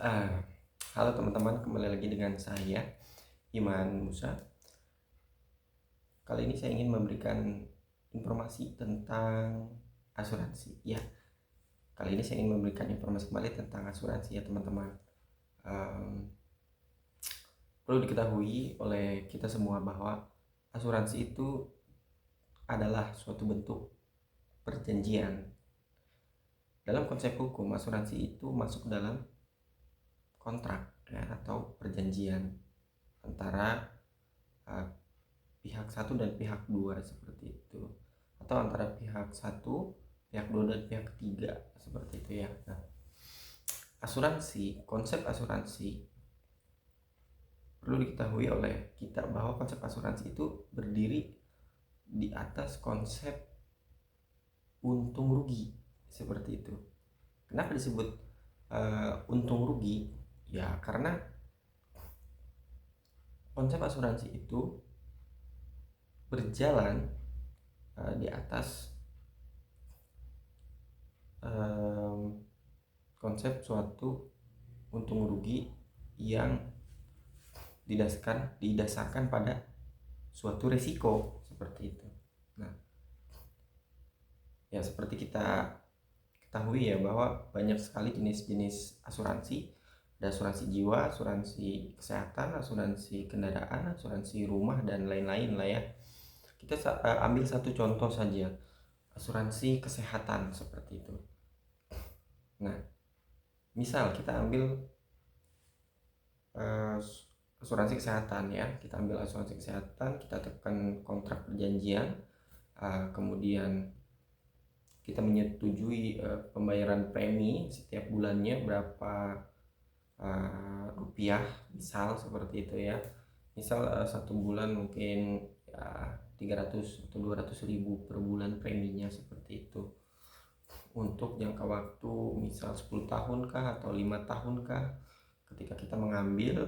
Ah, Halo teman-teman, kembali lagi dengan saya Iman Musa. Kali ini saya ingin memberikan informasi tentang asuransi. Ya, kali ini saya ingin memberikan informasi kembali tentang asuransi ya teman-teman. Um, Perlu diketahui oleh kita semua bahwa asuransi itu adalah suatu bentuk perjanjian. Dalam konsep hukum, asuransi itu masuk dalam kontrak ya, atau perjanjian antara uh, pihak satu dan pihak dua seperti itu, atau antara pihak satu, pihak dua dan pihak ketiga seperti itu ya. Nah, konsep asuransi perlu diketahui oleh kita bahwa konsep asuransi itu berdiri di atas konsep untung rugi seperti itu. Kenapa disebut untung rugi? Ya karena konsep asuransi itu berjalan di atas konsep suatu untung rugi yang didasarkan pada suatu resiko seperti itu. Nah, ya seperti kita ketahui ya bahwa banyak sekali jenis-jenis asuransi. Ada asuransi jiwa, asuransi kesehatan, asuransi kendaraan, asuransi rumah dan lain-lain lah ya. Kita ambil satu contoh saja, asuransi kesehatan seperti itu. Nah, misal kita ambil asuransi kesehatan ya, kita ambil asuransi kesehatan, kita tekan kontrak perjanjian, kemudian kita menyetujui pembayaran premi setiap bulannya berapa rupiah, misal seperti itu ya. Misal satu bulan mungkin ya 300 atau 200 ribu per bulan preminya seperti itu. Untuk jangka waktu misal 10 tahun kah atau 5 tahun kah, ketika kita mengambil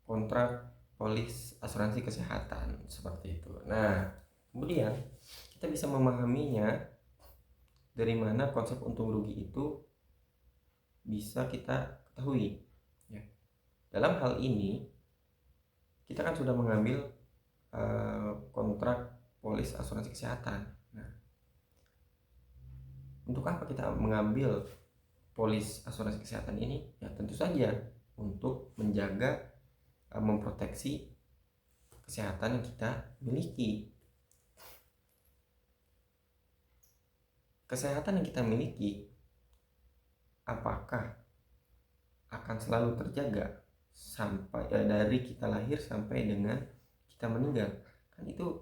kontrak polis asuransi kesehatan seperti itu. Nah, kemudian kita bisa memahaminya dari mana konsep untung rugi itu bisa kita ketahui ya. Dalam hal ini kita kan sudah mengambil kontrak polis asuransi kesehatan. Nah, untuk apa kita mengambil polis asuransi kesehatan ini? Ya tentu saja untuk menjaga, memproteksi kesehatan yang kita miliki. Kesehatan yang kita miliki apakah akan selalu terjaga sampai dari kita lahir sampai dengan kita meninggal? Kan itu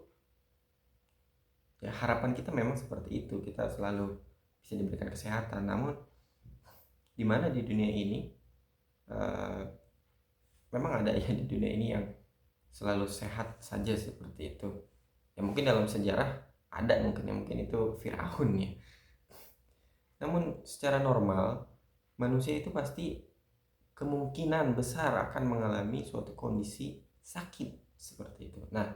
ya, harapan kita memang seperti itu, kita selalu bisa diberikan kesehatan. Namun di mana di dunia ini memang ada ya di dunia ini yang selalu sehat saja seperti itu. Ya mungkin dalam sejarah ada, mungkin itu Firaun ya. Namun secara normal manusia itu pasti kemungkinan besar akan mengalami suatu kondisi sakit seperti itu. Nah,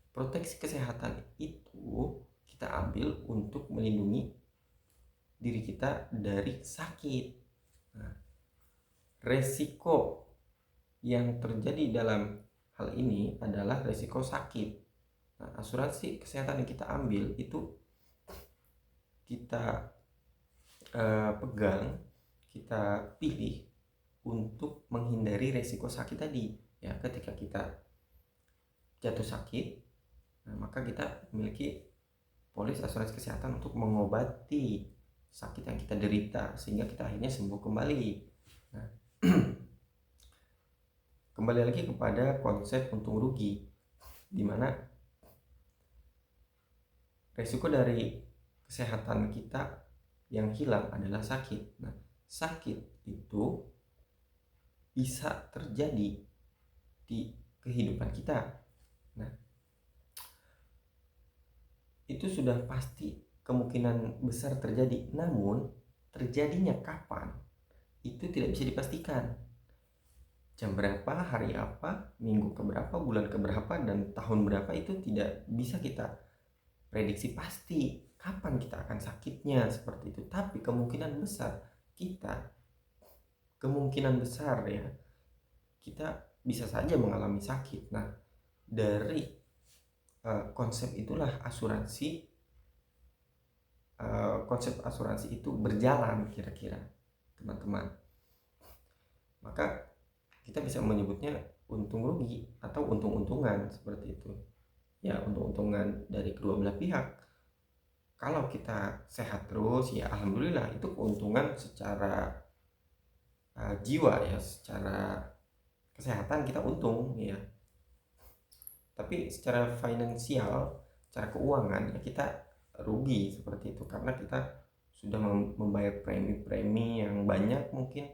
proteksi kesehatan itu kita ambil untuk melindungi diri kita dari sakit. Nah, resiko yang terjadi dalam hal ini adalah resiko sakit. Nah, asuransi kesehatan yang kita ambil itu kita pegang, kita pilih untuk menghindari resiko sakit tadi ya. Ketika kita jatuh sakit, nah, maka kita memiliki polis asuransi kesehatan untuk mengobati sakit yang kita derita sehingga kita akhirnya sembuh kembali. Nah, kembali lagi kepada konsep untung rugi, di mana resiko dari kesehatan kita yang hilang adalah sakit. Nah, sakit itu bisa terjadi di kehidupan kita. Nah, itu sudah pasti kemungkinan besar terjadi. Namun, terjadinya kapan itu tidak bisa dipastikan. Jam berapa, hari apa, minggu keberapa, bulan keberapa, dan tahun berapa itu tidak bisa kita prediksi pasti kapan kita akan sakitnya seperti itu. Tapi kemungkinan besar kita kemungkinan besar ya kita bisa saja mengalami sakit. Nah, dari konsep itulah konsep asuransi itu berjalan kira-kira teman-teman. Maka kita bisa menyebutnya untung rugi atau untung-untungan seperti itu. Ya, untung-untungan dari kedua belah pihak. Kalau kita sehat terus ya alhamdulillah, itu keuntungan secara jiwa ya, secara kesehatan kita untung ya. Tapi secara finansial, secara keuangan ya kita rugi seperti itu, karena kita sudah membayar premi-premi yang banyak. Mungkin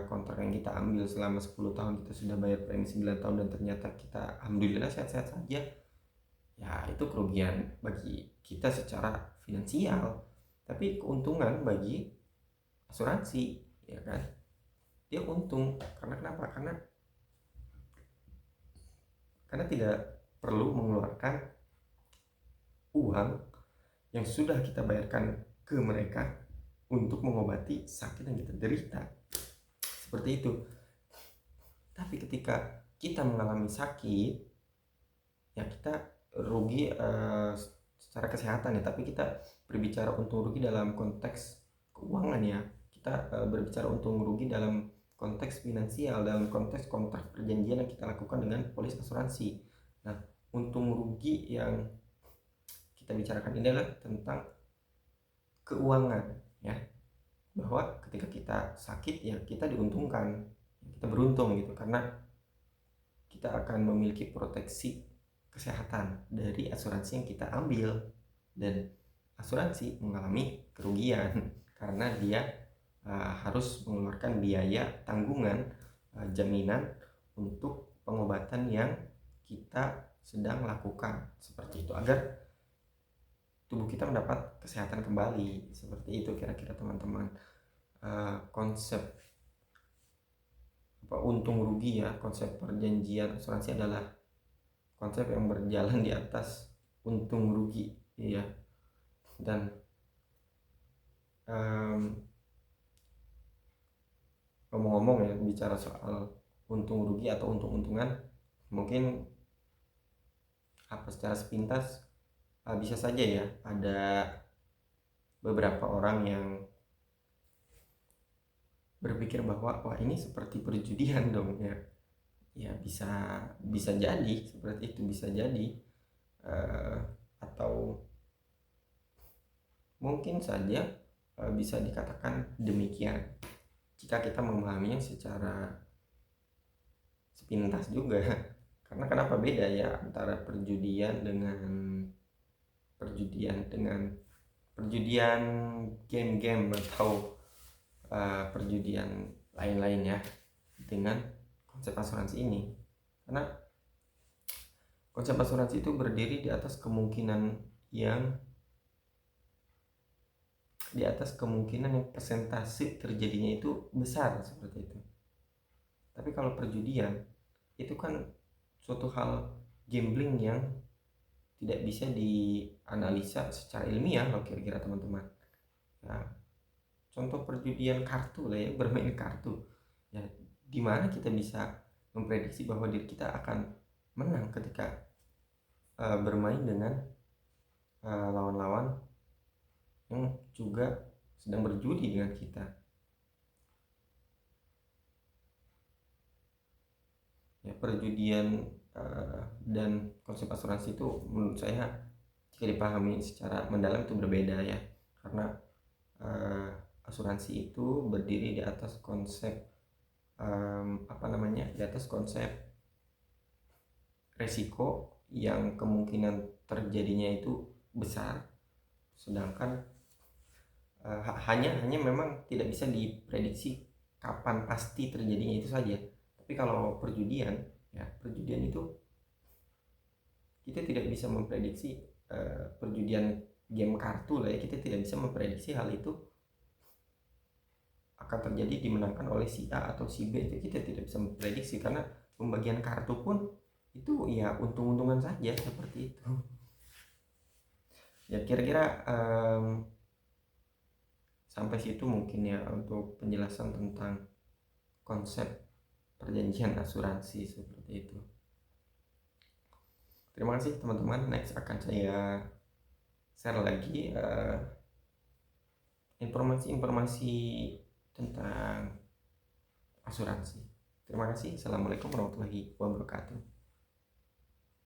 kontrak yang kita ambil selama 10 tahun kita sudah bayar premi 9 tahun dan ternyata kita alhamdulillah sehat-sehat saja. Ya itu kerugian bagi kita secara finansial, tapi keuntungan bagi asuransi ya kan, dia untung. Karena kenapa? Karena tidak perlu mengeluarkan uang yang sudah kita bayarkan ke mereka untuk mengobati sakit yang kita derita. Seperti itu. Tapi ketika kita mengalami sakit, ya kita rugi secara kesehatan ya, tapi kita berbicara untung rugi dalam konteks keuangan ya. Kita berbicara untung rugi dalam konteks finansial, dalam konteks kontrak perjanjian yang kita lakukan dengan polis asuransi. Nah, untung rugi yang kita bicarakan ini adalah tentang keuangan ya, bahwa ketika kita sakit ya kita diuntungkan, kita beruntung gitu, karena kita akan memiliki proteksi kesehatan dari asuransi yang kita ambil. Dan asuransi mengalami kerugian karena dia harus mengeluarkan biaya tanggungan jaminan untuk pengobatan yang kita sedang lakukan, seperti itu, agar tubuh kita mendapat kesehatan kembali. Seperti itu kira-kira teman-teman. Konsep untung rugi ya, konsep perjanjian asuransi adalah konsep yang berjalan di atas untung rugi ya. Dan ngomong-ngomong ya, bicara soal untung rugi atau untung-untungan, mungkin secara sepintas bisa saja ya ada beberapa orang yang berpikir bahwa wah ini seperti perjudian dong ya. Ya bisa jadi seperti itu, bisa jadi atau mungkin saja bisa dikatakan demikian jika kita memahaminya secara sepintas juga. Karena kenapa beda ya antara perjudian dengan game-game atau perjudian lain-lain ya dengan konsep asuransi ini. Karena konsep asuransi itu berdiri di atas kemungkinan yang persentase terjadinya itu besar, seperti itu. Tapi kalau perjudian itu kan suatu hal gambling yang tidak bisa dianalisa secara ilmiah loh kira-kira teman-teman. Nah, contoh perjudian kartu lah ya, bermain kartu ya, dimana kita bisa memprediksi bahwa diri kita akan menang ketika bermain dengan lawan-lawan yang juga sedang berjudi dengan kita. Ya, perjudian dan konsep asuransi itu menurut saya jika dipahami secara mendalam itu berbeda ya. Karena asuransi itu berdiri di atas konsep di atas konsep resiko yang kemungkinan terjadinya itu besar, sedangkan hanya memang tidak bisa diprediksi kapan pasti terjadinya itu saja. Tapi kalau perjudian itu kita tidak bisa memprediksi. Perjudian game kartu lah ya, kita tidak bisa memprediksi hal itu akan terjadi dimenangkan oleh si A atau si B, itu kita tidak bisa memprediksi. Karena pembagian kartu pun itu ya untung-untungan saja, seperti itu ya kira-kira. Sampai situ mungkin ya untuk penjelasan tentang konsep perjanjian asuransi seperti itu. Terima kasih teman-teman. Next akan saya share lagi informasi-informasi tentang asuransi. Terima kasih. Assalamualaikum warahmatullahi wabarakatuh.